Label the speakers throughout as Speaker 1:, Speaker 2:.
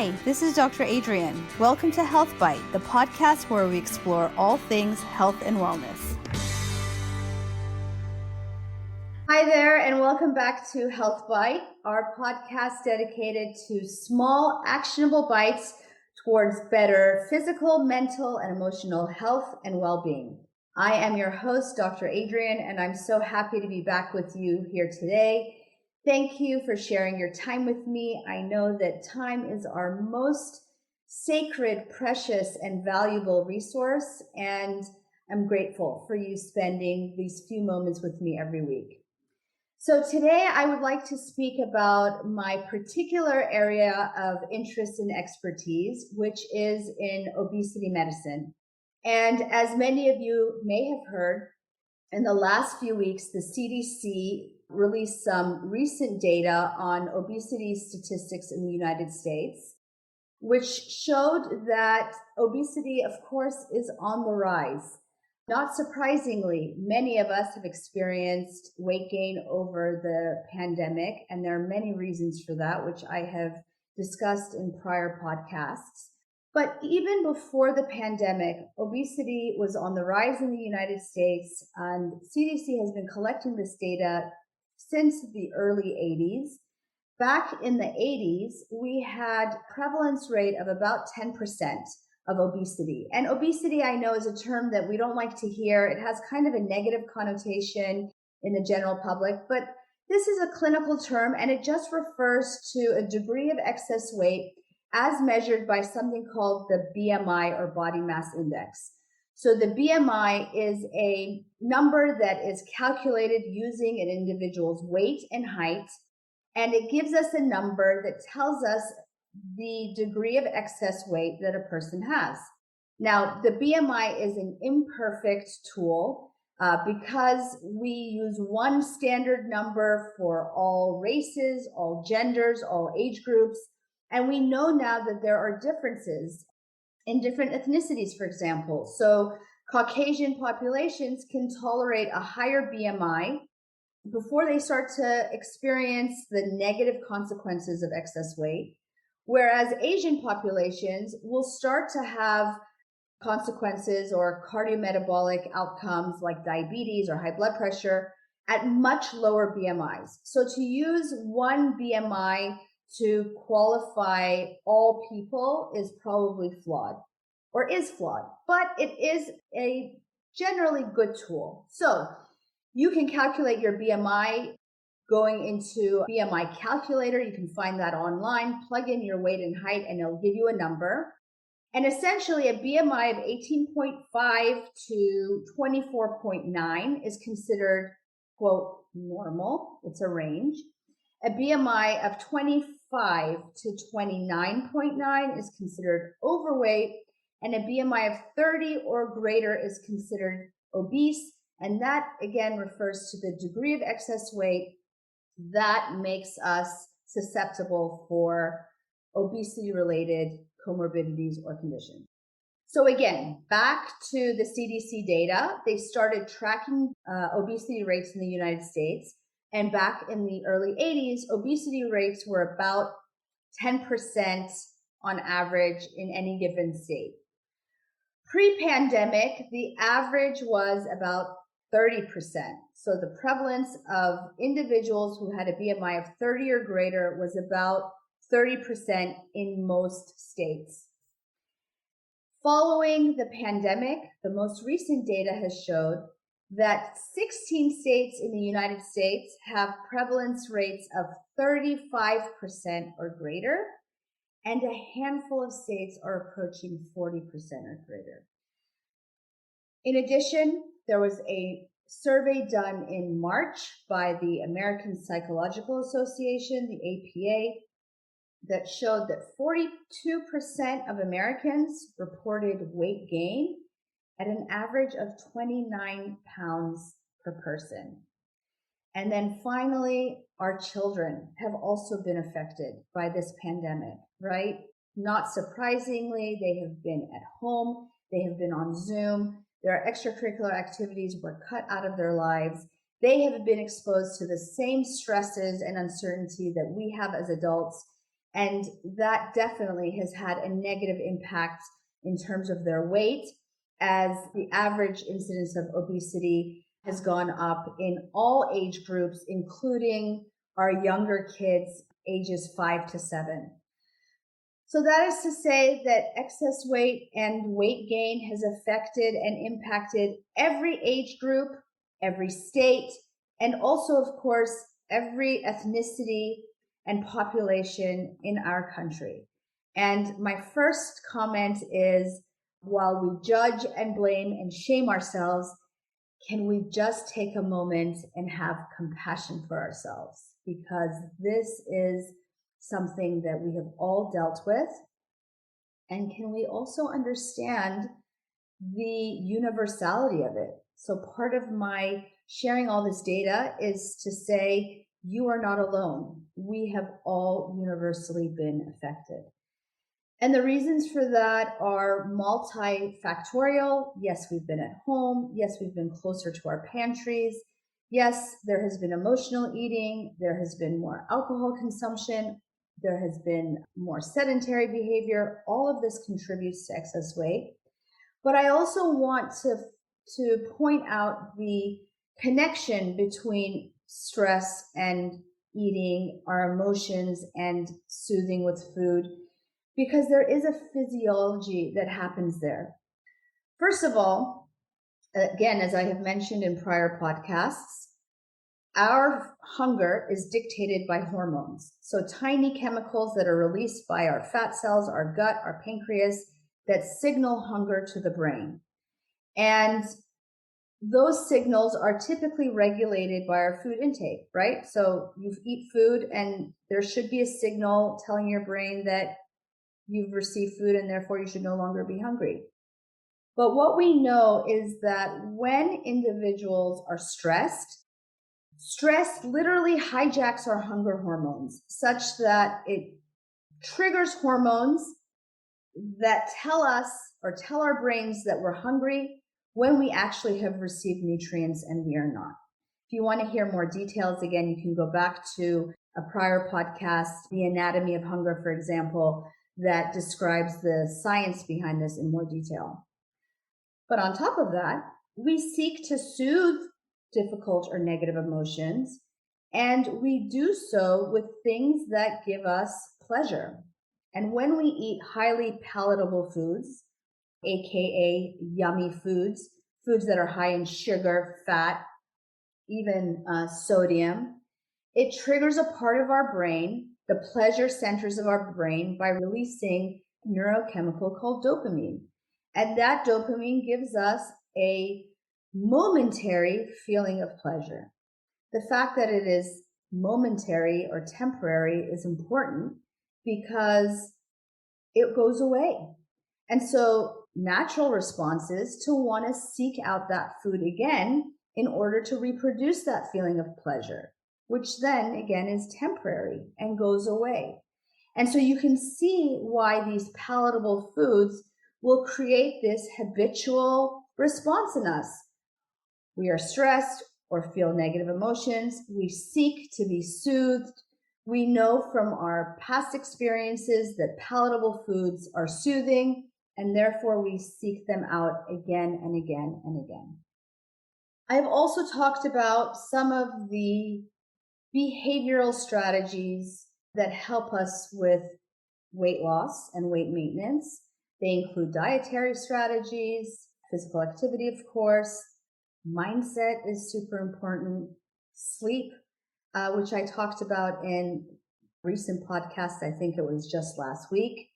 Speaker 1: Hi, this is Dr. Adrienne. Welcome to Health Bite, the podcast where we explore all things health and wellness. Hi there, and welcome back to Health Bite, our podcast dedicated to small, actionable bites towards better physical, mental, and emotional health and well-being. I am your host, Dr. Adrienne, and I'm so happy to be back with you here today. Thank you for sharing your time with me. I know that time is our most sacred, precious, and valuable resource, and I'm grateful for you spending these few moments with me every week. So today I would like to speak about my particular area of interest and expertise, which is in obesity medicine. And as many of you may have heard, in the last few weeks, the CDC released some recent data on obesity statistics in the United States, which showed that obesity, of course, is on the rise. Not surprisingly, many of us have experienced weight gain over the pandemic, and there are many reasons for that, which I have discussed in prior podcasts. But even before the pandemic, obesity was on the rise in the United States, and CDC has been collecting this data since the early 80s. Back in the 80s, we had prevalence rate of about 10% of obesity. And obesity, I know, is a term that we don't like to hear. It has kind of a negative connotation in the general public, but this is a clinical term, and it just refers to a degree of excess weight as measured by something called the BMI, or body mass index. So the BMI is a number that is calculated using an individual's weight and height, and it gives us a number that tells us the degree of excess weight that a person has. Now, the BMI is an imperfect tool because we use one standard number for all races, all genders, all age groups. And we know now that there are differences in different ethnicities, for example. So Caucasian populations can tolerate a higher BMI before they start to experience the negative consequences of excess weight, whereas Asian populations will start to have consequences or cardiometabolic outcomes like diabetes or high blood pressure at much lower BMIs. So to use one BMI to qualify all people is probably flawed, or is flawed, but it is a generally good tool. So you can calculate your BMI going into a BMI calculator. You can find that online, plug in your weight and height, and it'll give you a number. And essentially a BMI of 18.5 to 24.9 is considered, quote, normal. It's a range. A BMI of 25 to 29.9 is considered overweight, and a BMI of 30 or greater is considered obese. And that, again, refers to the degree of excess weight that makes us susceptible for obesity-related comorbidities or conditions. So again, back to the CDC data, they started tracking obesity rates in the United States. And back in the early 80s, obesity rates were about 10% on average in any given state. Pre-pandemic, the average was about 30%. So the prevalence of individuals who had a BMI of 30 or greater was about 30% in most states. Following the pandemic, the most recent data has showed that 16 states in the United States have prevalence rates of 35% or greater, and a handful of states are approaching 40% or greater. In addition, there was a survey done in March by the American Psychological Association, the APA, that showed that 42% of Americans reported weight gain at an average of 29 pounds per person. And then finally, our children have also been affected by this pandemic, right? Not surprisingly, they have been at home, they have been on Zoom, their extracurricular activities were cut out of their lives. They have been exposed to the same stresses and uncertainty that we have as adults. And that definitely has had a negative impact in terms of their weight, as the average incidence of obesity has gone up in all age groups, including our younger kids, ages 5 to 7. So that is to say that excess weight and weight gain has affected and impacted every age group, every state, and also, of course, every ethnicity and population in our country. And my first comment is, while we judge and blame and shame ourselves, can we just take a moment and have compassion for ourselves? Because this is something that we have all dealt with. And can we also understand the universality of it? So part of my sharing all this data is to say, you are not alone. We have all universally been affected. And the reasons for that are multifactorial. Yes, we've been at home. Yes, we've been closer to our pantries. Yes, there has been emotional eating. There has been more alcohol consumption. There has been more sedentary behavior. All of this contributes to excess weight. But I also want to point out the connection between stress and eating, our emotions and soothing with food, because there is a physiology that happens there. First of all, again, as I have mentioned in prior podcasts, our hunger is dictated by hormones. So tiny chemicals that are released by our fat cells, our gut, our pancreas, that signal hunger to the brain. And those signals are typically regulated by our food intake, right? So you eat food and there should be a signal telling your brain that you've received food and therefore you should no longer be hungry. But what we know is that when individuals are stressed, stress literally hijacks our hunger hormones such that it triggers hormones that tell us or tell our brains that we're hungry when we actually have received nutrients and we are not. If you want to hear more details, again, you can go back to a prior podcast, The Anatomy of Hunger, for example, that describes the science behind this in more detail. But on top of that, we seek to soothe difficult or negative emotions, and we do so with things that give us pleasure. And when we eat highly palatable foods, aka yummy foods, foods that are high in sugar, fat, even sodium, it triggers a part of our brain, the pleasure centers of our brain, by releasing a neurochemical called dopamine. And that dopamine gives us a momentary feeling of pleasure. The fact that it is momentary or temporary is important because it goes away. And so natural response is to want to seek out that food again in order to reproduce that feeling of pleasure, which then again is temporary and goes away. And so you can see why these palatable foods will create this habitual response in us. We are stressed or feel negative emotions. We seek to be soothed. We know from our past experiences that palatable foods are soothing, and therefore we seek them out again and again and again. I've also talked about some of the behavioral strategies that help us with weight loss and weight maintenance. They include dietary strategies, physical activity, of course. Mindset is super important. Sleep, which I talked about in recent podcasts. I think it was just last week.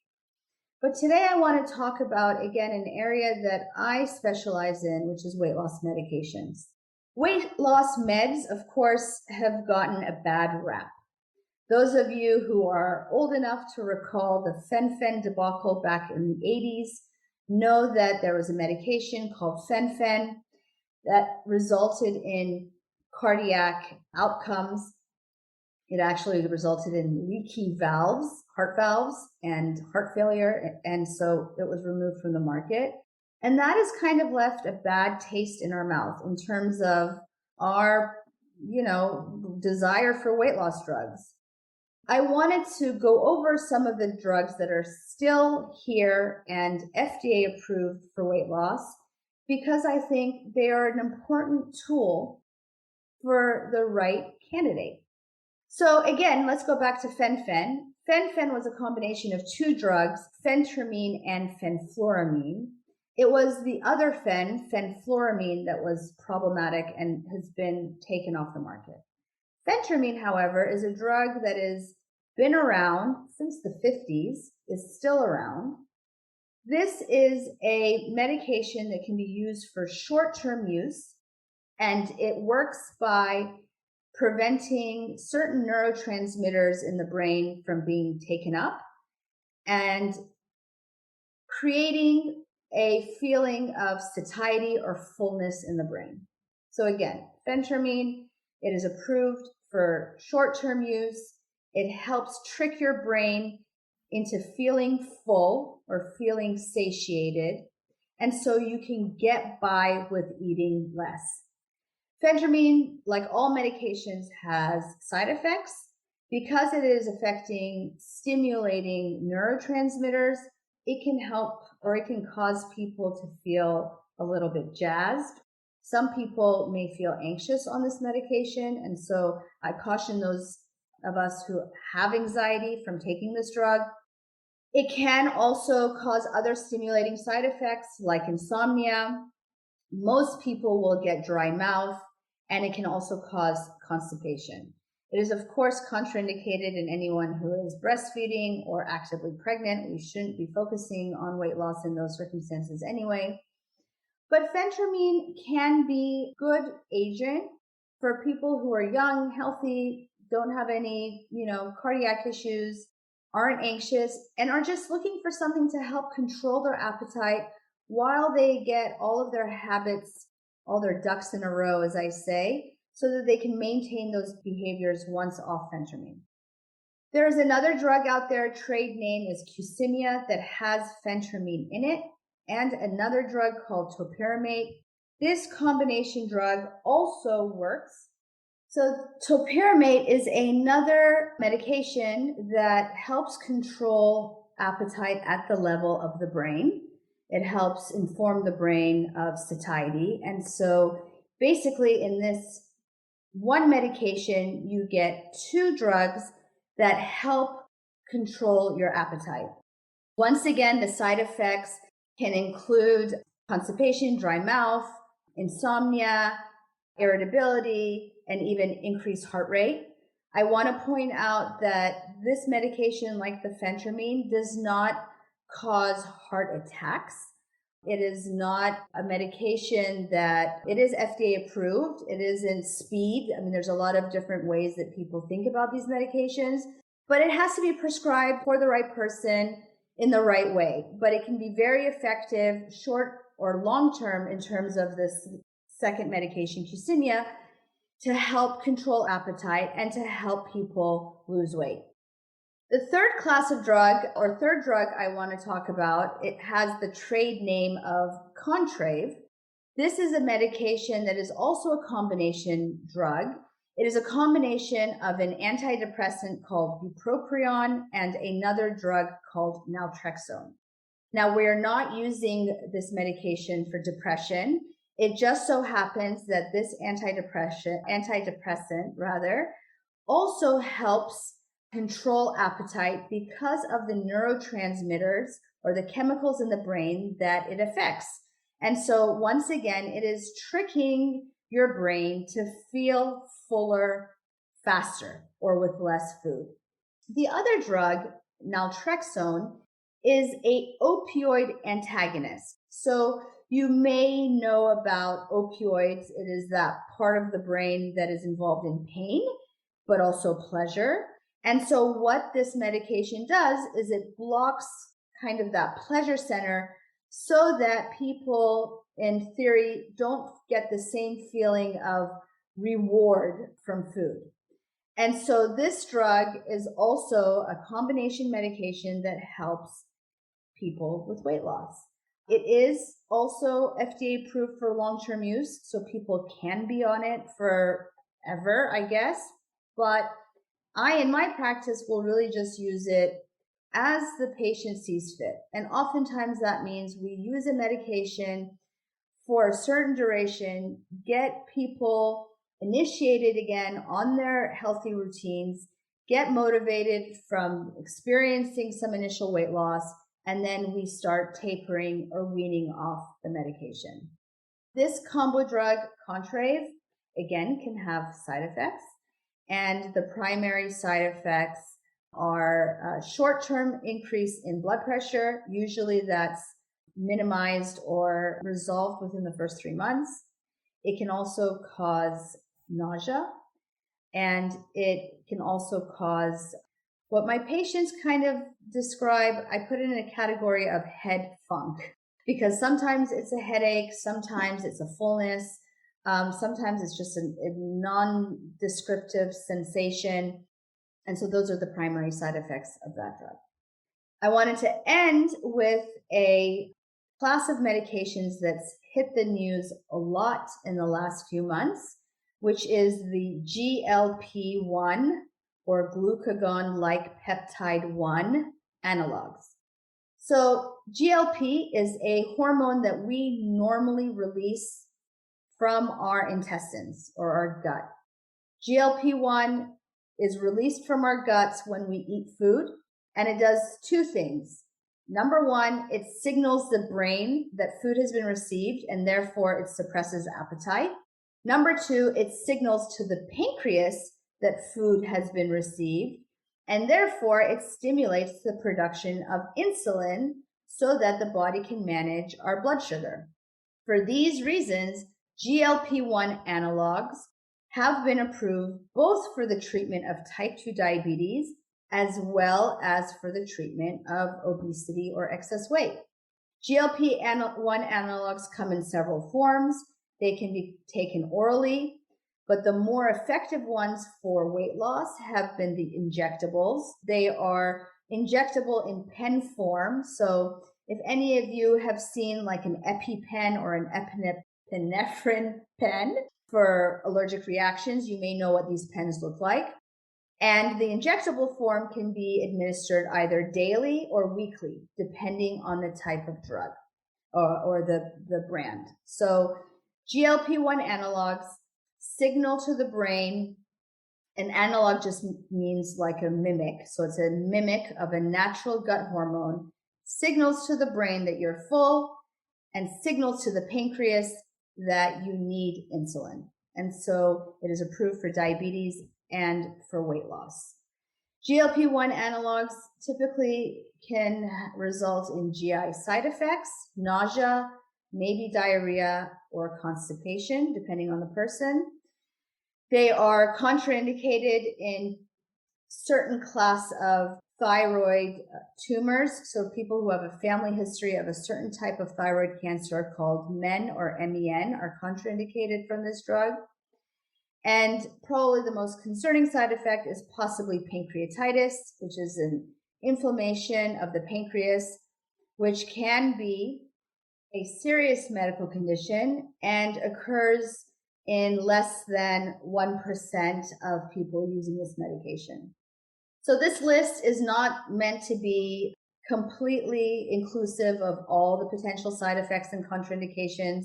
Speaker 1: But today I want to talk about, again, an area that I specialize in, which is weight loss medications. Weight loss meds, of course, have gotten a bad rap. Those of you who are old enough to recall the Fen-Phen debacle back in the 80s know that there was a medication called Fen-Phen that resulted in cardiac outcomes. It actually resulted in leaky valves, heart valves, and heart failure, and so it was removed from the market. And that has kind of left a bad taste in our mouth in terms of our, desire for weight loss drugs. I wanted to go over some of the drugs that are still here and FDA approved for weight loss, because I think they are an important tool for the right candidate. So again, let's go back to Fen-Phen. Fen-Phen was a combination of two drugs, phentermine and fenfluramine. It was the other fenfluramine, that was problematic and has been taken off the market. Phentermine, however, is a drug that has been around since the 50s, is still around. This is a medication that can be used for short-term use, and it works by preventing certain neurotransmitters in the brain from being taken up and creating a feeling of satiety or fullness in the brain. So again, phentermine, it is approved for short-term use. It helps trick your brain into feeling full or feeling satiated, and so you can get by with eating less. Phentermine, like all medications, has side effects. Because it is affecting stimulating neurotransmitters, it can help, or it can cause people to feel a little bit jazzed. Some people may feel anxious on this medication, and so I caution those of us who have anxiety from taking this drug. It can also cause other stimulating side effects like insomnia. Most people will get dry mouth, and it can also cause constipation. It is, of course, contraindicated in anyone who is breastfeeding or actively pregnant. We shouldn't be focusing on weight loss in those circumstances anyway. But phentermine can be a good agent for people who are young, healthy, don't have any, cardiac issues, aren't anxious, and are just looking for something to help control their appetite while they get all of their habits, all their ducks in a row, as I say, so that they can maintain those behaviors once off phentermine. There's another drug out there, trade name is Qsymia, that has phentermine in it, and another drug called topiramate. This combination drug also works. So topiramate is another medication that helps control appetite at the level of the brain. It helps inform the brain of satiety. And so basically in this one medication, you get two drugs that help control your appetite. Once again, the side effects can include constipation, dry mouth, insomnia, irritability, and even increased heart rate. I want to point out that this medication, like the phentermine, does not cause heart attacks. It is not a medication that, it is FDA approved. It isn't speed. I mean, there's a lot of different ways that people think about these medications, but it has to be prescribed for the right person in the right way. But it can be very effective, short or long term, in terms of this second medication, Qsymia, to help control appetite and to help people lose weight. The third class of drug, or third drug I want to talk about, it has the trade name of Contrave. This is a medication that is also a combination drug. It is a combination of an antidepressant called bupropion and another drug called naltrexone. Now, we're not using this medication for depression. It just so happens that this antidepressant also helps control appetite because of the neurotransmitters or the chemicals in the brain that it affects. And so once again, it is tricking your brain to feel fuller faster or with less food. The other drug, naltrexone, is a opioid antagonist. So you may know about opioids. It is that part of the brain that is involved in pain, but also pleasure. And so what this medication does is it blocks kind of that pleasure center so that people, in theory, don't get the same feeling of reward from food. And so this drug is also a combination medication that helps people with weight loss. It is also FDA approved for long-term use, so people can be on it forever, I guess. But I, in my practice, will really just use it as the patient sees fit. And oftentimes that means we use a medication for a certain duration, get people initiated again on their healthy routines, get motivated from experiencing some initial weight loss, and then we start tapering or weaning off the medication. This combo drug, Contrave, again, can have side effects. And the primary side effects are a short-term increase in blood pressure. Usually that's minimized or resolved within the first 3 months. It can also cause nausea, and it can also cause what my patients kind of describe, I put it in a category of head funk, because sometimes it's a headache, sometimes it's a fullness, sometimes it's just a non-descriptive sensation. And so those are the primary side effects of that drug. I wanted to end with a class of medications that's hit the news a lot in the last few months, which is the GLP-1 or glucagon-like peptide-1 analogs. So GLP is a hormone that we normally release from our intestines or our gut. GLP-1 is released from our guts when we eat food, and it does two things. Number one, it signals the brain that food has been received, and therefore it suppresses appetite. Number two, it signals to the pancreas that food has been received, and therefore it stimulates the production of insulin so that the body can manage our blood sugar. For these reasons, GLP-1 analogs have been approved both for the treatment of type 2 diabetes as well as for the treatment of obesity or excess weight. GLP-1 analogs come in several forms. They can be taken orally, but the more effective ones for weight loss have been the injectables. They are injectable in pen form. So if any of you have seen like an EpiPen or an epinephrine pen for allergic reactions, you may know what these pens look like. And the injectable form can be administered either daily or weekly, depending on the type of drug or the brand. So GLP-1 analogs signal to the brain. An analog just means like a mimic. So it's a mimic of a natural gut hormone, signals to the brain that you're full, and signals to the pancreas that you need insulin. And so it is approved for diabetes and for weight loss. GLP-1 analogs typically can result in GI side effects, nausea, maybe diarrhea or constipation, depending on the person. They are contraindicated in certain class of thyroid tumors. So people who have a family history of a certain type of thyroid cancer called MEN or MEN are contraindicated from this drug. And probably the most concerning side effect is possibly pancreatitis, which is an inflammation of the pancreas, which can be a serious medical condition and occurs in less than 1% of people using this medication. So this list is not meant to be completely inclusive of all the potential side effects and contraindications.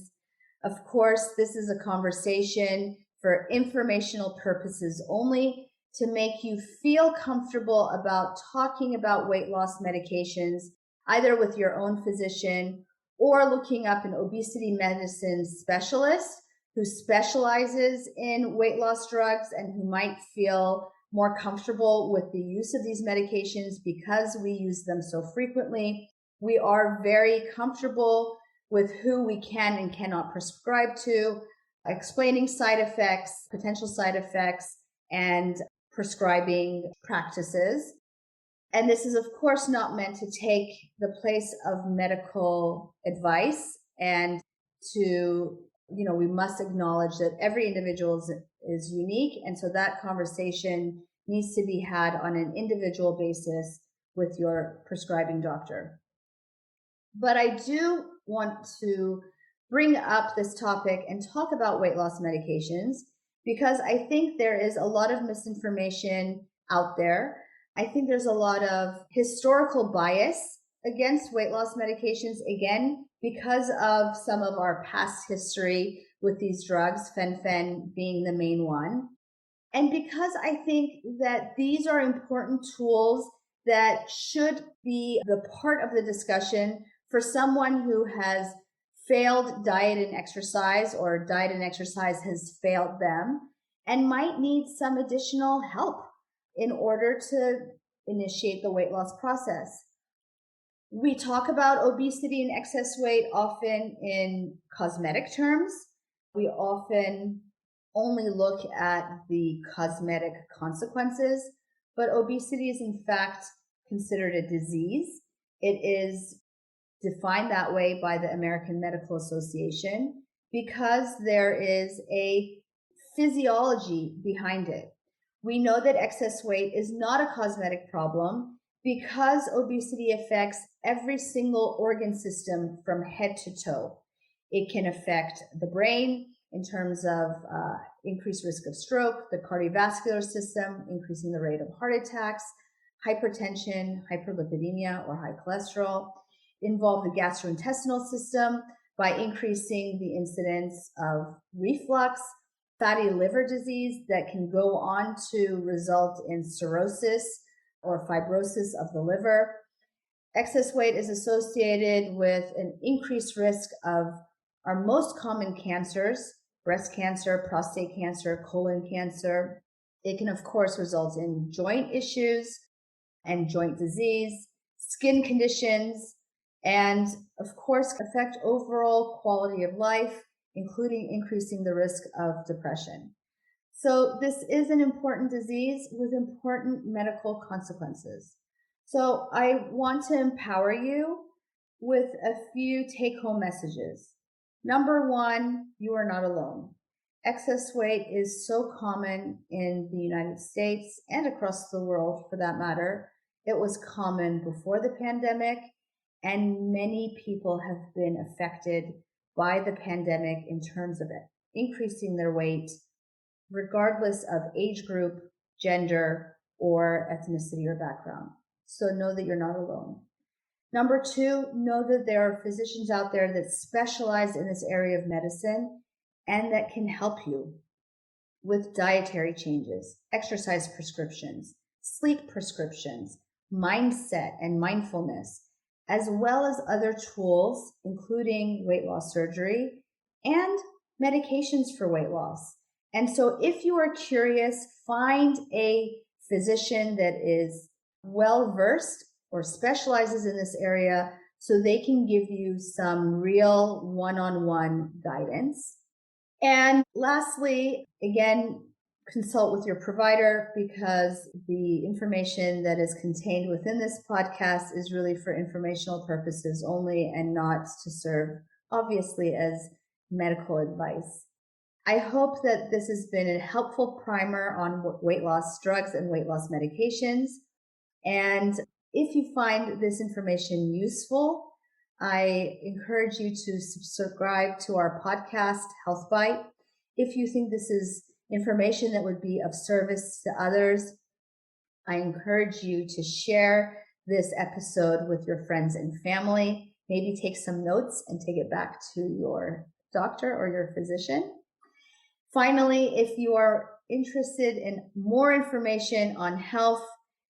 Speaker 1: Of course, this is a conversation for informational purposes only, to make you feel comfortable about talking about weight loss medications, either with your own physician or looking up an obesity medicine specialist who specializes in weight loss drugs and who might feel more comfortable with the use of these medications because we use them so frequently. We are very comfortable with who we can and cannot prescribe to, explaining side effects, potential side effects, and prescribing practices. And this is, of course, not meant to take the place of medical advice, and to, we must acknowledge that every individual is unique. And so that conversation needs to be had on an individual basis with your prescribing doctor. But I do want to bring up this topic and talk about weight loss medications because I think there is a lot of misinformation out there. I think there's a lot of historical bias against weight loss medications, again, because of some of our past history with these drugs, Fen-Phen being the main one. And because I think that these are important tools that should be the part of the discussion for someone who has failed diet and exercise, or diet and exercise has failed them and might need some additional help in order to initiate the weight loss process. We talk about obesity and excess weight often in cosmetic terms. We often only look at the cosmetic consequences, but obesity is in fact considered a disease. It is defined that way by the American Medical Association because there is a physiology behind it. We know that excess weight is not a cosmetic problem because obesity affects every single organ system from head to toe. It can affect the brain in terms of increased risk of stroke, the cardiovascular system, increasing the rate of heart attacks, hypertension, hyperlipidemia, or high cholesterol, involve the gastrointestinal system by increasing the incidence of reflux, fatty liver disease that can go on to result in cirrhosis or fibrosis of the liver. Excess weight is associated with an increased risk of our most common cancers: breast cancer, prostate cancer, colon cancer. It can, of course, result in joint issues and joint disease, skin conditions, and, of course, affect overall quality of life, including increasing the risk of depression. So this is an important disease with important medical consequences. So I want to empower you with a few take-home messages. Number one, you are not alone. Excess weight is so common in the United States and across the world for that matter. It was common before the pandemic, and many people have been affected by the pandemic in terms of increasing their weight, regardless of age group, gender, or ethnicity or background. So know that you're not alone. Number two, know that there are physicians out there that specialize in this area of medicine and that can help you with dietary changes, exercise prescriptions, sleep prescriptions, mindset and mindfulness, as well as other tools, including weight loss surgery and medications for weight loss. And so if you are curious, find a physician that is well-versed or specializes in this area so they can give you some real one-on-one guidance. And lastly, again, consult with your provider, because the information that is contained within this podcast is really for informational purposes only and not to serve, obviously, as medical advice. I hope that this has been a helpful primer on weight loss drugs and weight loss medications. And if you find this information useful, I encourage you to subscribe to our podcast, Health Bite. If you think this is information that would be of service to others, I encourage you to share this episode with your friends and family. Maybe take some notes and take it back to your doctor or your physician. Finally, if you are interested in more information on health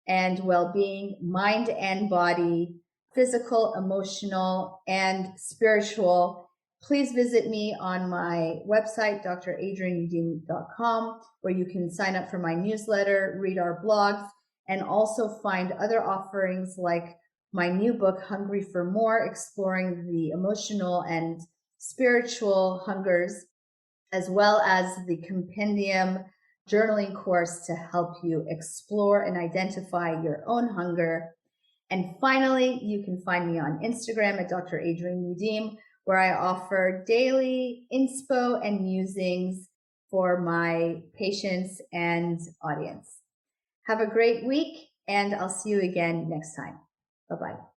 Speaker 1: and well-being, mind and body, physical, emotional, and spiritual, please visit me on my website, dradrienneyoudim.com, where you can sign up for my newsletter, read our blogs, and also find other offerings like my new book, Hungry for More, exploring the emotional and spiritual hungers, as well as the compendium journaling course to help you explore and identify your own hunger. And finally, you can find me on Instagram at Dr. Adrienne Youdim, where I offer daily inspo and musings for my patients and audience. Have a great week, and I'll see you again next time. Bye-bye.